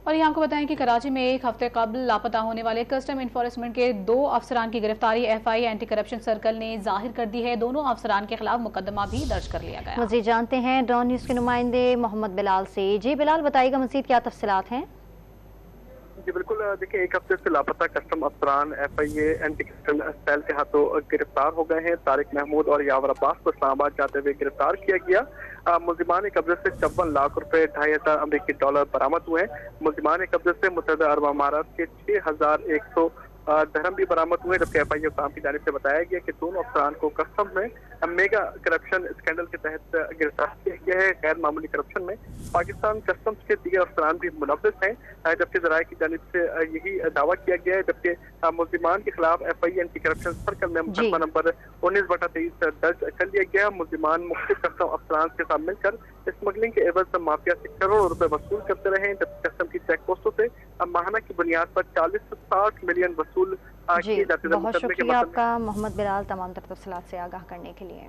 اور یہ आपको बताएं कि कराची में एक हफ्ते कबल लापता होने वाले कस्टम इन्फोर्समेंट के 2 अफसरान की गिरफ्तारी एफआई एंटी करप्शन सर्कल ने जाहिर कर दी है। दोनों अफसरान के खिलाफ मुकदमा भी दर्ज कर लिया गया। मज़ीद जानते हैं डॉन न्यूज़ के नुमाइंदे मोहम्मद बिलाल से। जी बिलाल, बताइएगा मज़ीद क्या तफसीलात हैं? जी बिल्कुल, देखिए एक हफ्ते से लापता कस्टम अफसरान एफआईए एंटी करप्शन सेल के हाथों गिरफ्तार हो गए हैं। तारिक महमूद और यावर अब्बास को इस्लामाबाद जाते हुए गिरफ्तार किया गया। मुलजिमान कब्जे से 54 लाख रुपए $2,500 अमेरिकी डॉलर बरामद हुए हैं। मुलजिमान कब्जे से मुत्तहिदा अरब अमारात के 6,100 दरहम भी बरामद हुए। जबकि एफआईए काम की जानिब से बताया गया कि दोनों अफसरान को कस्टम में मेगा करप्शन स्कैंडल के तहत गिरफ्तार किया गया है। गैर मामूली करप्शन में पाकिस्तान कस्टम्स के दीगर अफसरान भी मुलव्वस हैं, जबकि ज़राए की जानिब से यही दावा किया गया है। जबकि मुलजिमान के खिलाफ एफआईए एंटी करप्शन सर्कल में मुकदमा नंबर 19/23 दर्ज कर लिया गया। मुलजिमान मुख्तलिफ कस्टम अफसरान के साथ मिलकर स्मगलिंग के एवज माफिया से करोड़ों रुपए वसूल करते रहे। जबकि कस्टम की चेक पोस्टों से माहाना की बुनियाद पर 40 से 60 मिलियन वसूल किए जाते थे। बहुत शुक्रिया आपका मोहम्मद बिलाल, तमाम तर तफसीलात से आगाह करने के लिए।